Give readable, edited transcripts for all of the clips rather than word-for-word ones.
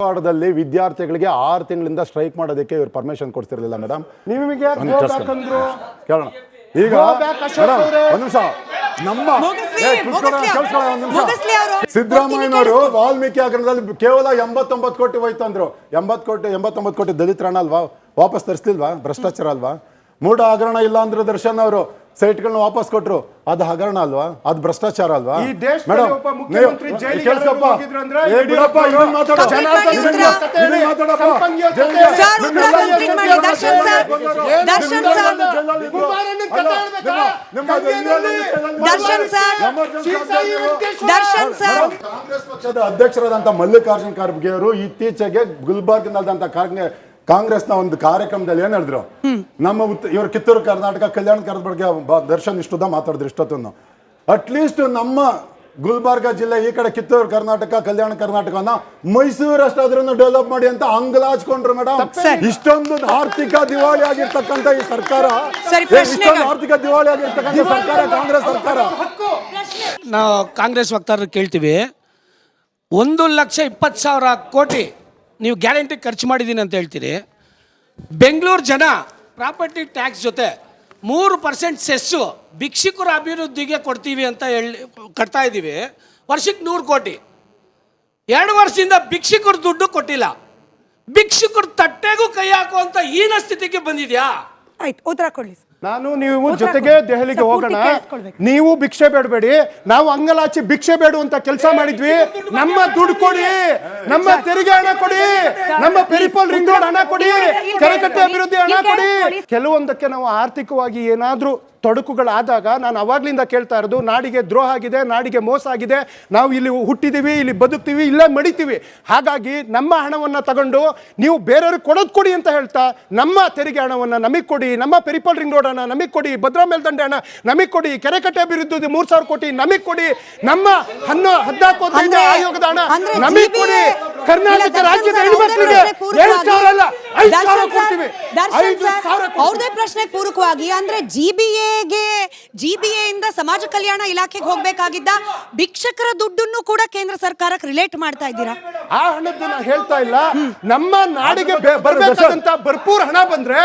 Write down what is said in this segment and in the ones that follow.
ಧಾರವಾಡದಲ್ಲಿ ವಿದ್ಯಾರ್ಥಿಗಳಿಗೆ 6 ತಿಂಗಳಿಂದ ಸ್ಟ್ರೈಕ್ ಮಾಡೋದಕ್ಕೆ ಇವರು ಪರ್ಮಿಷನ್ ಕೊಡ್ತಿರ್ಲಿಲ್ಲ ಮೇಡಮ್. ನಿಮಗೆ ಕೇಳೋಣ ಈಗ ಒಂದು ನಿಮಿಷ ನಮ್ಮ ಸಿದ್ದರಾಮಯ್ಯನವರು ವಾಲ್ಮೀಕಿ ಹಗರಣದಲ್ಲಿ ಕೇವಲ 89 ಕೋಟಿ ಹೋಯ್ತು ಅಂದ್ರು. 89 ಕೋಟಿ ದಲಿತರ ಹಣ ಅಲ್ವಾ, ವಾಪಸ್ ತರಿಸ್ಲಿಲ್ವಾ? ಭ್ರಷ್ಟಾಚಾರ ಅಲ್ವಾ? ಮೂಢ ಹಗರಣ ಇಲ್ಲ ಅಂದ್ರೆ ದರ್ಶನ್ ಅವರು ಸೈಟ್ಗಳನ್ನ ವಾಪಸ್ ಕೊಟ್ರು, ಅದು ಹಗರಣ ಅಲ್ವಾ? ಅದು ಭ್ರಷ್ಟಾಚಾರ ಅಲ್ವಾ? ಮೇಡಮ್ ಕಾಂಗ್ರೆಸ್ ಪಕ್ಷದ ಅಧ್ಯಕ್ಷರಾದಂತ ಮಲ್ಲಿಕಾರ್ಜುನ್ ಖರ್ಗೆ ಅವರು ಇತ್ತೀಚೆಗೆ ಗುಲ್ಬರ್ಗ್ನಲ್ದಂತ ಕಾಂಗ್ರೆಸ್ನ ಒಂದು ಕಾರ್ಯಕ್ರಮದಲ್ಲಿ ಏನ್ ಹೇಳಿದ್ರು, ನಮ್ಮ ಇವರು ಕಿತ್ತೂರು ಕರ್ನಾಟಕ ಕಲ್ಯಾಣ ಕರ್ನಾಟಕ ಬಗ್ಗೆ ದರ್ಶನ್ ಇಷ್ಟುದ ಮಾತಾಡಿದ್ರು. ಇಷ್ಟೊತ್ತನ್ನು ಅಟ್ಲೀಸ್ಟ್ ನಮ್ಮ ಗುಲ್ಬರ್ಗ ಜಿಲ್ಲೆ ಈ ಕಡೆ ಕಿತ್ತೂರು ಕರ್ನಾಟಕ ಕಲ್ಯಾಣ ಕರ್ನಾಟಕನ ಮೈಸೂರು ಅಷ್ಟಾದ್ರೂ ಡೆವಲಪ್ ಮಾಡಿ ಅಂತ ಅಂಗಲಾಚ್ಕೊಂಡ್ರು ಮೇಡಮ್. ಇಷ್ಟೊಂದು ಆರ್ಥಿಕ ದಿವಾಳಿ ಆಗಿರ್ತಕ್ಕಂಥ ಈ ಸರ್ಕಾರ, ಆರ್ಥಿಕ ದಿವಾಳಿ ಆಗಿರ್ತಕ್ಕಂಥ ಸರ್ಕಾರ ಕಾಂಗ್ರೆಸ್ ಸರ್ಕಾರ. ನಾವು ಕಾಂಗ್ರೆಸ್ ವಕ್ತಾರರು ಕೇಳ್ತೀವಿ, 1,20,000 ಕೋಟಿ ನೀವು ಗ್ಯಾರಂಟಿ ಖರ್ಚು ಮಾಡಿದ್ದೀನಿ ಅಂತ ಹೇಳ್ತೀರಿ. ಬೆಂಗಳೂರು ಜನ ಪ್ರಾಪರ್ಟಿ ಟ್ಯಾಕ್ಸ್ ಜೊತೆ 3% ಸೆಸ್ಸು ಭಿಕ್ಷುಕರ ಅಭಿವೃದ್ಧಿಗೆ ಕೊಡ್ತೀವಿ ಅಂತ ಕಟ್ತಾ ಇದ್ದೀವಿ. ವರ್ಷಕ್ಕೆ 100 ಕೋಟಿ. 2 ವರ್ಷದಿಂದ ಭಿಕ್ಷುಕರ ದುಡ್ಡು ಕೊಟ್ಟಿಲ್ಲ. ಭಿಕ್ಷುಕರ ತಟ್ಟೆಗೂ ಕೈ ಹಾಕುವಂತ ಹೀನ ಸ್ಥಿತಿಗೆ ಬಂದಿದ್ಯಾ? ಆಯ್ತು, ಉತ್ತರ ಕೊಡ್ಲಿ. ನಾನು ನೀವು ಜೊತೆಗೆ ದೆಹಲಿಗೆ ಹೋಗೋಣ. ನೀವು ಭಿಕ್ಷೆ ಬೇಡಬೇಡಿ, ನಾವು ಅಂಗಲಾಚಿ ಭಿಕ್ಷೆ ಬೇಡು ಅಂತ ಕೆಲಸ ಮಾಡಿದ್ವಿ. ನಮ್ಮ ದುಡ್ಡು ಕೊಡಿ, ನಮ್ಮ ತೆರಿಗೆ ಹಣ ಕೊಡಿ, ನಮ್ಮ ಪೆರಿಫಲ್ ರಿಂಗ್ ರೋಡ್ ಹಣ ಕೊಡಿ, ಕೆರೆಕಟ್ಟೆ ಅಭಿವೃದ್ಧಿ ಹಣ ಕೊಡಿ. ಕೆಲವೊಂದಕ್ಕೆ ನಾವು ಆರ್ಥಿಕವಾಗಿ ಏನಾದ್ರೂ ತೊಡಕುಗಳಾದಾಗ ನಾನು ಅವಾಗ್ಲಿಂದ ಕೇಳ್ತಾ ಇರೋದು, ನಾಡಿಗೆ ದ್ರೋಹ ಆಗಿದೆ, ನಾಡಿಗೆ ಮೋಸ ಆಗಿದೆ, ನಾವು ಇಲ್ಲಿ ಹುಟ್ಟಿದೀವಿ, ಇಲ್ಲಿ ಬದುಕ್ತೀವಿ, ಇಲ್ಲೇ ಮಡಿತೀವಿ. ಹಾಗಾಗಿ ನಮ್ಮ ಹಣವನ್ನ ತಗೊಂಡು ನೀವು ಬೇರೆಯವ್ರಿಗೆ ಕೊಡೋದು ಕೊಡಿ ಅಂತ ಹೇಳ್ತಾ, ನಮ್ಮ ತೆರಿಗೆ ಹಣವನ್ನ ನಮಗೆ ಕೊಡಿ, ನಮ್ಮ ಪೆರಿಫಲ್ ರಿಂಗ್ ರೋಡ್ ಹಣ ನಮಗೆ ಕೊಡಿ, ಭದ್ರಾ ಮೇಲ್ದಂಡೆ ಹಣ ನಮಗೆ ಕೊಡಿ, ಕೆರೆಕಟ್ಟೆ ಅಭಿವೃದ್ಧಿ 3,000 ಕೋಟಿ ನಮಗೆ ಕೊಡಿ, ನಮ್ಮ 14 ಆಯೋಗದ ಹಣ ನಮಗೆ ಕೊಡಿ, ಕರ್ನಾಟಕ ರಾಜ್ಯದ ಹೆಣ್ಮಕ್ಳಿಗೆ 7,000 ಅಲ್ಲ 5,000 ಕೊಡ್ತೀವಿ. 5,000 ಅವ್ರದೇ ಪ್ರಶ್ನೆ ಪೂರಕವಾಗಿ ಅಂದ್ರೆ ಜಿಬಿಎ ಇಂದ ಸಮಾಜ ಕಲ್ಯಾಣ ಇಲಾಖೆಗೆ ಹೋಗ್ಬೇಕಾಗಿದ್ದ ಭಿಕ್ಷಕರ ದುಡ್ಡನ್ನು ಕೂಡ ಕೇಂದ್ರ ಸರ್ಕಾರಕ್ಕೆ ರಿಲೇಟ್ ಮಾಡ್ತಾ ಇದ್ದೀರಾ? ಆ ಹಣದ್ದು ನಾನು ಹೇಳ್ತಾ ಇಲ್ಲ. ನಮ್ಮ ನಾಡಿಗೆ ಬರ್ಬೇಕಾದಂತ ಭರ್ಪೂರ್ ಹಣ ಬಂದ್ರೆ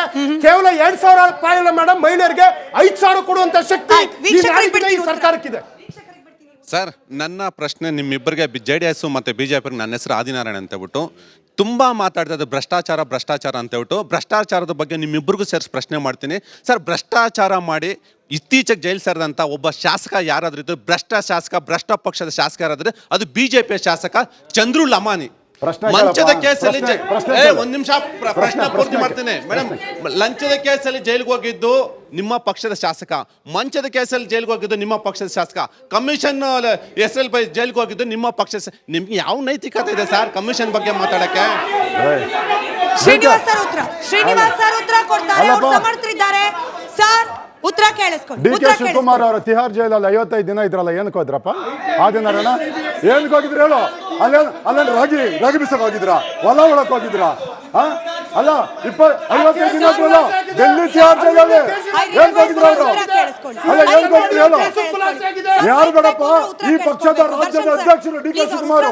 ಕೇವಲ 2,000 ರೂಪಾಯಿ ಅಲ್ಲ ಮೇಡಮ್, ಮಹಿಳೆಯರಿಗೆ 5,000 ಕೊಡುವಂತ ಶಕ್ತಿ ಈ ಸರ್ಕಾರಕ್ಕಿದೆ. ಸರ್, ನನ್ನ ಪ್ರಶ್ನೆ ನಿಮ್ಮಿಬ್ಬರಿಗೆ JDS ಮತ್ತು BJP, ನನ್ನ ಹೆಸರು ಆದಿನಾರಾಯಣ ಅಂತ ಹೇಳ್ಬಿಟ್ಟು ತುಂಬ ಮಾತಾಡ್ತಾ ಇದ್ದಾರೆ ಭ್ರಷ್ಟಾಚಾರ ಅಂತ ಹೇಳ್ಬಿಟ್ಟು. ಭ್ರಷ್ಟಾಚಾರದ ಬಗ್ಗೆ ನಿಮ್ಮಿಬ್ಬರಿಗೂ ಸೇರಿಸಿ ಪ್ರಶ್ನೆ ಮಾಡ್ತೀನಿ ಸರ್. ಭ್ರಷ್ಟಾಚಾರ ಮಾಡಿ ಇತ್ತೀಚೆಗೆ ಜೈಲು ಸೇರಿದಂಥ ಒಬ್ಬ ಶಾಸಕ ಯಾರಾದ್ರೂ ಇದ್ದು, ಭ್ರಷ್ಟ ಶಾಸಕ, ಭ್ರಷ್ಟ ಪಕ್ಷದ ಶಾಸಕ ಯಾರಾದ್ರೆ ಅದು BJP ಶಾಸಕ ಚಂದ್ರು ಲಮಾನಿ. ಲಂಚದ ಕೇಸಲ್ಲಿ ಒಂದ್ ನಿಮಿಷ ಪ್ರಶ್ನೆ ಪೂರ್ತಿ ಮಾಡ್ತೇನೆ ಮೇಡಮ್. ಲಂಚದ ಕೇಸಲ್ಲಿ ಜೈಲಿಗೆ ಹೋಗಿದ್ದು ನಿಮ್ಮ ಪಕ್ಷದ ಶಾಸಕ, ಮಂಚದ ಕೇಸಲ್ಲಿ ಜೈಲಿಗೆ ಹೋಗಿದ್ದು ನಿಮ್ಮ ಪಕ್ಷದ ಶಾಸಕ, ಕಮಿಷನ್ ಹೆಸರಲ್ಲಿ ಜೈಲಿಗೆ ಹೋಗಿದ್ದು ನಿಮ್ಮ ಪಕ್ಷದ. ನಿಮ್ಗೆ ಯಾವ ನೈತಿಕತೆ ಇದೆ ಸರ್ ಕಮಿಷನ್ ಬಗ್ಗೆ ಮಾತಾಡಕ್ಕೆ? ಶ್ರೀನಿವಾಸ್ ಸರ್ ಉತ್ತರ ಕೊಡ್ತಾರೆ, ಅವರು ಸಮರ್ಥರಿದ್ದಾರೆ ಸರ್. ಉತ್ತರ ಕೇಳಿಸ್ಕೊಂಡು DK ಶಿವಕುಮಾರ್ ಅವರು ತಿಹಾರ್ ಜೈಲಲ್ಲಿ 55 ದಿನ ಇದ್ರಲ್ಲ, ಏನಕ್ಕೆ ಹೋದ್ರಪ್ಪ? ಆ ದಿನ ಏನಕ್ಕೆ ಹೋಗಿದ್ರು ಹೇಳು? ಅಲ್ಲ ರಾಗಿ ಬಿಸಕ್ ಹೋಗಿದ್ರ, ಹೊಲ ಒಳಕ್ ಹೋಗಿದ್ರ? ಅಲ್ಲ 55 ದಿನ ಡೆಲ್ಲಿ ತಿಹಾರ್ ಜೈಲಲ್ಲಿ ಏನ್ ಹೋಗಿದ್ರು ಅವರು? ಅಲ್ಲ ಏನ್ ಹೋಗಿದ್ರು ಹೇಳು? ಯಾರು ಬೇಡಪ್ಪ, ಈ ಪಕ್ಷದ ರಾಜ್ಯದ ಅಧ್ಯಕ್ಷರು DK ಶಿವಕುಮಾರ್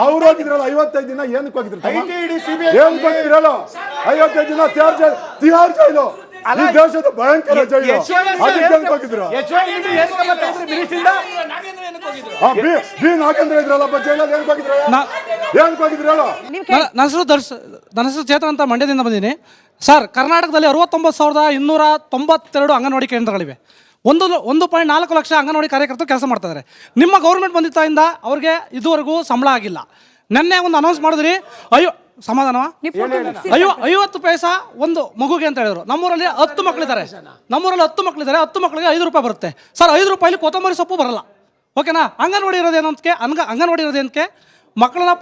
ಅವ್ರು ಹೋಗಿದ್ರಲ್ಲ 55 ದಿನ, ಏನಕ್ಕೆ ಹೋಗಿದ್ರು? ಏನಕ್ಕೆ ಹೋಗಿದ್ರು ಹೇಳು? 55 ದಿನ ತಿಹಾರ್ ಜೈಲು, ಈ ದೇಶದ ಭಯಂಕರ ಜೈಲು. ಹೋಗಿದ್ರು ನಾಗೇಂದ್ರ ಇದ್ರಲ್ಲಪ್ಪ ಜೈಲಲ್ಲಿ, ಏನಕ್ಕೆ ಹೋಗಿದ್ರು? ಏನಕ್ಕೆ ಹೋಗಿದ್ರು ಹೇಳು? ನನ್ನ ಹೆಸರು ಚೇತನ್ ಅಂತ ಮಂಡ್ಯದಿಂದ ಬಂದೀನಿ ಸರ್. ಕರ್ನಾಟಕದಲ್ಲಿ 69,292 ಅಂಗನವಾಡಿ ಕೇಂದ್ರಗಳಿವೆ. 1.4 ಲಕ್ಷ ಅಂಗನವಾಡಿ ಕಾರ್ಯಕರ್ತರು ಕೆಲಸ ಮಾಡ್ತಾ ಇದ್ದಾರೆ. ನಿಮ್ಮ ಗೌರ್ಮೆಂಟ್ ಬಂದಿದ್ದರಿಂದ ಅವ್ರಿಗೆ ಇದುವರೆಗೂ ಸಂಬಳ ಆಗಿಲ್ಲ. ನೆನ್ನೆ ಒಂದು ಅನೌನ್ಸ್ ಮಾಡಿದ್ರಿ, ಸಮಾಧಾನವಾ? 50 ಪೈಸಾ ಒಂದು ಮಗುಗೆ ಅಂತ ಹೇಳಿದ್ರು. ನಮ್ಮೂರಲ್ಲಿ 10 ಮಕ್ಕಳಿದ್ದಾರೆ. 10 ಮಕ್ಕಳಿಗೆ 5 ರೂಪಾಯಿ ಬರುತ್ತೆ ಸರ್. 5 ರೂಪಾಯಿಲಿ ಕೊತ್ತಂಬರಿ ಸೊಪ್ಪು ಬರಲ್ಲ. ಓಕೆನಾ? ಅಂಗನವಾಡಿ ಇರೋದೇನಂತಕ್ಕೆ ಮಕ್ಕಳನ್ನ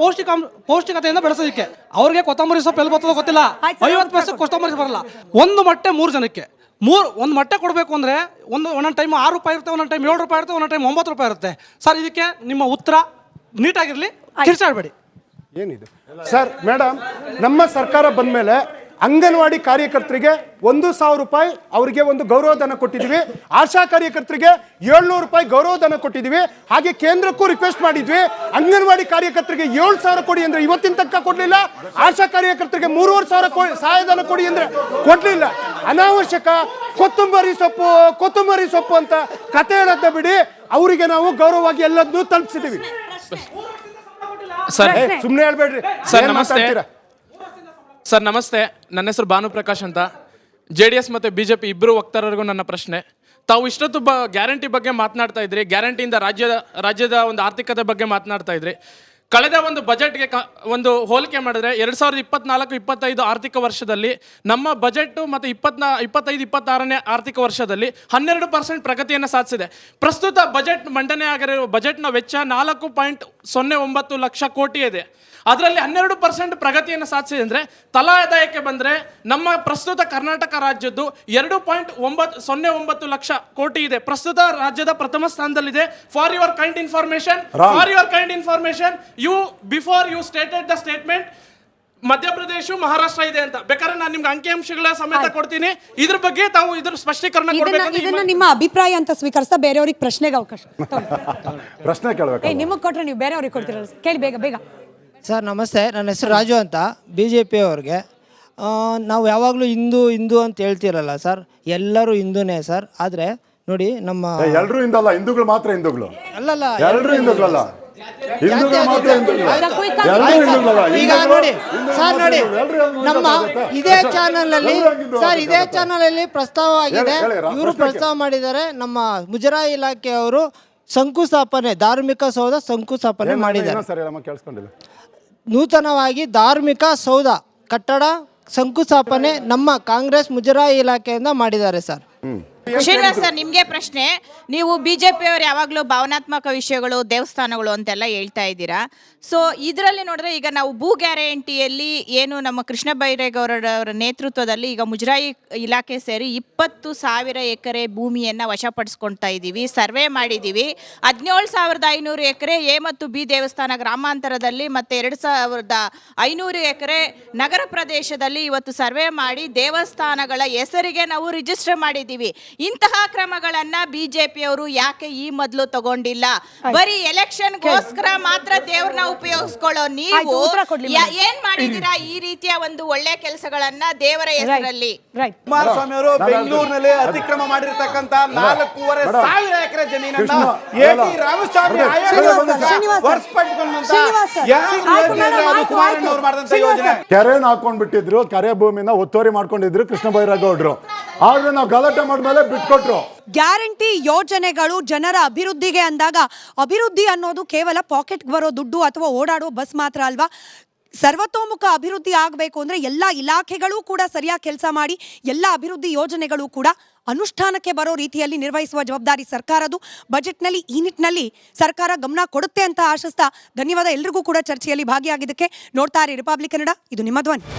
ಪೌಷ್ಟಿಕತೆಯಿಂದ ಬೆಳೆಸೋದಕ್ಕೆ. ಅವ್ರಿಗೆ ಕೊತ್ತಂಬರಿ ಸೊಪ್ಪು ಎಲ್ಲಿ ಬರ್ತದೋ ಗೊತ್ತಿಲ್ಲ. 50 ಪೈಸೆ ಕೊತ್ತಂಬರಿ ಬರಲ್ಲ. ಒಂದು ಮೊಟ್ಟೆ 3 ಜನಕ್ಕೆ. ಒಂದು ಮೊಟ್ಟೆ ಕೊಡಬೇಕು ಅಂದರೆ ಒಂದೊಂದು ಟೈಮ್ 6 ರೂಪಾಯಿ ಇರುತ್ತೆ, ಒಂದೊಂದು ಟೈಮ್ 7 ರೂಪಾಯಿ ಇರುತ್ತೆ, ಒಂದೊಂದು ಟೈಮ್ 9 ರೂಪಾಯಿ ಇರುತ್ತೆ ಸರ್. ಇದಕ್ಕೆ ನಿಮ್ಮ ಉತ್ತರ ನೀಟಾಗಿರಲಿ, ಕಿರ್ಚಾಡಬೇಡಿ. ಏನಿದೆ ಸರ್? ಮೇಡಮ್, ನಮ್ಮ ಸರ್ಕಾರ ಬಂದ್ಮೇಲೆ ಅಂಗನವಾಡಿ ಕಾರ್ಯಕರ್ತರಿಗೆ 1,000 ರೂಪಾಯಿ ಅವರಿಗೆ ಒಂದು ಗೌರವಧನ ಕೊಟ್ಟಿದ್ವಿ. ಆಶಾ ಕಾರ್ಯಕರ್ತರಿಗೆ 700 ರೂಪಾಯಿ ಗೌರವಧನ ಕೊಟ್ಟಿದ್ವಿ. ಹಾಗೆ ಕೇಂದ್ರಕ್ಕೂ ರಿಕ್ವೆಸ್ಟ್ ಮಾಡಿದ್ವಿ, ಅಂಗನವಾಡಿ ಕಾರ್ಯಕರ್ತರಿಗೆ 7,000 ಕೊಡಿ ಅಂದ್ರೆ ಇವತ್ತಿನ ತನಕ ಕೊಡ್ಲಿಲ್ಲ. ಆಶಾ ಕಾರ್ಯಕರ್ತರಿಗೆ 3,500 ಸಹಾಯಧನ ಕೊಡಿ ಅಂದ್ರೆ ಕೊಡ್ಲಿಲ್ಲ. ಅನಾವಶ್ಯಕ ಕೊತ್ತಂಬರಿ ಸೊಪ್ಪು ಅಂತ ಕತೆ ಹೇಳೋದ ಬಿಡಿ, ಅವರಿಗೆ ನಾವು ಗೌರವವಾಗಿ ಎಲ್ಲದನ್ನೂ ತಲುಪಿಸಿದೀವಿ. ಸರ್ ಸುಮ್ಮನೆ ಹೇಳ್ಬೇಡ್ರಿ. ಸರ್, ಏನ್ ನಮಸ್ತೆ. ಮಾತಾಡ್ತೀರಾ? ಸರ್ ನಮಸ್ತೆ, ನನ್ನ ಹೆಸರು ಭಾನುಪ್ರಕಾಶ್ ಅಂತ. JDS ಮತ್ತು BJP ಇಬ್ಬರು ವಕ್ತಾರರಿಗೂ ನನ್ನ ಪ್ರಶ್ನೆ. ತಾವು ಇಷ್ಟೊತ್ತು ಗ್ಯಾರಂಟಿ ಬಗ್ಗೆ ಮಾತನಾಡ್ತಾ ಇದ್ರಿ, ಗ್ಯಾರಂಟಿಯಿಂದ ರಾಜ್ಯದ ಒಂದು ಆರ್ಥಿಕತೆ ಬಗ್ಗೆ ಮಾತನಾಡ್ತಾ ಇದ್ರಿ. ಕಳೆದ ಒಂದು ಬಜೆಟ್ಗೆ ಒಂದು ಹೋಲಿಕೆ ಮಾಡಿದ್ರೆ 2024-25 ಆರ್ಥಿಕ ವರ್ಷದಲ್ಲಿ ನಮ್ಮ ಬಜೆಟ್ ಮತ್ತು 25-26ನೇ ಆರ್ಥಿಕ ವರ್ಷದಲ್ಲಿ 12% ಪ್ರಗತಿಯನ್ನು ಸಾಧಿಸಿದೆ. ಪ್ರಸ್ತುತ ಬಜೆಟ್ ಮಂಡನೆ ಆಗಿರುವ ಬಜೆಟ್ನ ವೆಚ್ಚ 4.09 ಲಕ್ಷ ಕೋಟಿ ಇದೆ. ಅದರಲ್ಲಿ 12% ಪ್ರಗತಿಯನ್ನು ಸಾಧಿಸಿದೆ ಅಂದರೆ ತಲಾ ಆದಾಯಕ್ಕೆ ಬಂದರೆ ನಮ್ಮ ಪ್ರಸ್ತುತ ಕರ್ನಾಟಕ ರಾಜ್ಯದ್ದು 2.09 ಲಕ್ಷ ಕೋಟಿ ಇದೆ. ಪ್ರಸ್ತುತ ರಾಜ್ಯದ ಪ್ರಥಮ ಸ್ಥಾನದಲ್ಲಿದೆ. For your kind information before you stated the statement Madhya Pradesh Maharashtra ಇದೆ ಅಂತ. ಬೇಕಾದ್ರೆ ನಾನು ನಿಮ್ಗೆ ಅಂಕಿಅಂಶಗಳ ಸಮೇತ ಕೊಡ್ತೀನಿ. ಇದ್ರ ಬಗ್ಗೆ ತಾವು ಇದ್ರ ಸ್ಪಷ್ಟೀಕರಣ ಇದನ್ನ ನಿಮ್ಮ ಅಭಿಪ್ರಾಯ ಅಂತ ಸ್ವೀಕರಿಸ್ತಾ ಬೇರೆಯವ್ರಿಗೆ ಪ್ರಶ್ನೆಗೆ ಅವಕಾಶ. ಪ್ರಶ್ನೆ ಕೇಳಬೇಕು. ನಿಮಗೆ ಕೊಟ್ರೆ ನೀವು ಬೇರೆಯವ್ರಿಗೆ ಕೊಡ್ತೀರಲ್ಲ, ಕೇಳಿ ಬೇಗ. ಸರ್ ನಮಸ್ತೆ, ನನ್ನ ಹೆಸರು ರಾಜು ಅಂತ. BJP ಅವ್ರಿಗೆ ನಾವು ಯಾವಾಗಲೂ ಹಿಂದೂ ಅಂತ ಹೇಳ್ತಿರಲ್ಲ ಸರ್, ಎಲ್ಲರೂ ಹಿಂದೂನೇ ಸರ್. ಆದರೆ ನೋಡಿ ನಮ್ಮ ಎಲ್ಲರೂ ಹಿಂದಲ್ಲ, ಹಿಂದೂಗಳು ಮಾತ್ರ ಹಿಂದೂಗಳು. ಅಲ್ಲಲ್ಲ, ಎಲ್ಲರೂ ಹಿಂದೂಗಳಲ್ಲ, ಹಿಂದೂಗಳು ಮಾತ್ರ ಹಿಂದೂಗಳು. ಈಗ ನೋಡಿ ಸರ್, ನೋಡಿ ನಮ್ಮ ಇದೇ ಚಾನಲ್ ಅಲ್ಲಿ ಪ್ರಸ್ತಾವ ಆಗಿದೆ. ಇವರು ಪ್ರಸ್ತಾವ ಮಾಡಿದ್ದಾರೆ, ನಮ್ಮ ಮುಜರಾಯಿ ಇಲಾಖೆಯವರು ಶಂಕುಸ್ಥಾಪನೆ, ಧಾರ್ಮಿಕ ಸೌಧ ಶಂಕುಸ್ಥಾಪನೆ ಮಾಡಿದ್ದಾರೆ. ಕೇಳಿಸ್ಕೊಂಡಿಲ್ಲ. ನೂತನವಾಗಿ ಧಾರ್ಮಿಕ ಸೌಧ ಕಟ್ಟಡ ಶಂಕುಸ್ಥಾಪನೆ ನಮ್ಮ ಕಾಂಗ್ರೆಸ್ ಮುಜರಾಯಿ ಇಲಾಖೆಯಿಂದ ಮಾಡಿದ್ದಾರೆ ಸರ್. ಶ್ರೀನಿವಾಸ್ ಸರ್, ನಿಮಗೆ ಪ್ರಶ್ನೆ. ನೀವು BJP ಅವರು ಯಾವಾಗಲೂ ಭಾವನಾತ್ಮಕ ವಿಷಯಗಳು, ದೇವಸ್ಥಾನಗಳು ಅಂತೆಲ್ಲ ಹೇಳ್ತಾ ಇದ್ದೀರಾ. ಸೊ ಇದರಲ್ಲಿ ನೋಡಿದ್ರೆ ಈಗ ನಾವು ಭೂ ಗ್ಯಾರಂಟಿಯಲ್ಲಿ ಏನು ನಮ್ಮ ಕೃಷ್ಣ ಬೈರೇಗೌಡರವರ ನೇತೃತ್ವದಲ್ಲಿ ಈಗ ಮುಜರಾಯಿ ಇಲಾಖೆ ಸೇರಿ 20,000 ಎಕರೆ ಭೂಮಿಯನ್ನು ವಶಪಡಿಸ್ಕೊಳ್ತಾ ಇದ್ದೀವಿ. ಸರ್ವೆ ಮಾಡಿದ್ದೀವಿ. 17,500 ಎಕರೆ A ಮತ್ತು B ದೇವಸ್ಥಾನ ಗ್ರಾಮಾಂತರದಲ್ಲಿ ಮತ್ತು 2,500 ಎಕರೆ ನಗರ ಪ್ರದೇಶದಲ್ಲಿ ಇವತ್ತು ಸರ್ವೆ ಮಾಡಿ ದೇವಸ್ಥಾನಗಳ ಹೆಸರಿಗೆ ನಾವು ರಿಜಿಸ್ಟರ್ ಮಾಡಿದ್ದೀವಿ. ಇಂತಹ ಕ್ರಮಗಳನ್ನ BJP ಅವರು ಯಾಕೆ ಈ ಮೊದಲು ತಗೊಂಡಿಲ್ಲ? ಬರೀ ಎಲೆಕ್ಷನ್ಗೋಸ್ಕರ ಮಾತ್ರ ದೇವ್ರನ್ನ ಉಪಯೋಗಿಸ್ಕೊಳ್ಳೋ ನೀವು ಏನ್ ಮಾಡಿದೀರಾ? ಈ ರೀತಿಯ ಒಂದು ಒಳ್ಳೆ ಕೆಲಸಗಳನ್ನ ದೇವರ ಹೆಸರಲ್ಲಿ. ಕುಮಾರಸ್ವಾಮಿ ಅವರು ಬೆಂಗಳೂರಿನಲ್ಲಿ ಅತಿಕ್ರಮ ಮಾಡಿರ್ತಕ್ಕಂತ 4,500 ಎಕರೆ ಜಮೀನನ್ನ ರಾಮಸ್ವಾಮಿ ಕೆರೆನ ಹಾಕೊಂಡ್ ಬಿಟ್ಟಿದ್ರು, ಕೆರೆ ಭೂಮಿನ ಒತ್ತುವರಿ ಮಾಡ್ಕೊಂಡಿದ್ರು ಕೃಷ್ಣ ಬೈರೇಗೌಡರು. ಆದ್ರೆ ನಾವು ಗಲಾಟೆ ಮಾಡ್ಮೇಲೆ ಬಿಟ್ಕೊಟ್ರು. ಗ್ಯಾರಂಟಿ ಯೋಜನೆಗಳು ಜನರ ಅಭಿವೃದ್ಧಿಗೆ ಅಂದಾಗ ಅಭಿವೃದ್ಧಿ ಅನ್ನೋದು ಕೇವಲ ಪಾಕೆಟ್ಗೆ ಬರೋ ದುಡ್ಡು ಅಥವಾ ಓಡಾಡೋ ಬಸ್ ಮಾತ್ರ ಅಲ್ವಾ. ಸರ್ವತೋಮುಖ ಅಭಿವೃದ್ಧಿ ಆಗಬೇಕು ಅಂದರೆ ಎಲ್ಲ ಇಲಾಖೆಗಳು ಕೂಡ ಸರಿಯಾಗಿ ಕೆಲಸ ಮಾಡಿ ಎಲ್ಲ ಅಭಿವೃದ್ಧಿ ಯೋಜನೆಗಳು ಕೂಡ ಅನುಷ್ಠಾನಕ್ಕೆ ಬರೋ ರೀತಿಯಲ್ಲಿ ನಿರ್ವಹಿಸುವ ಜವಾಬ್ದಾರಿ ಸರ್ಕಾರದ್ದು. ಬಜೆಟ್ನಲ್ಲಿ ಈ ನಿಟ್ಟಿನಲ್ಲಿ ಸರ್ಕಾರ ಗಮನ ಕೊಡುತ್ತೆ ಅಂತ ಆಶಿಸ್ತಾ ಧನ್ಯವಾದ ಎಲ್ರಿಗೂ ಕೂಡ ಚರ್ಚೆಯಲ್ಲಿ ಭಾಗಿಯಾಗಿದ್ದಕ್ಕೆ. ನೋಡ್ತಾ ಇರಿ ರಿಪಬ್ಲಿಕ್ ಕನ್ನಡ, ಇದು ನಿಮ್ಮ ಧ್ವನಿ.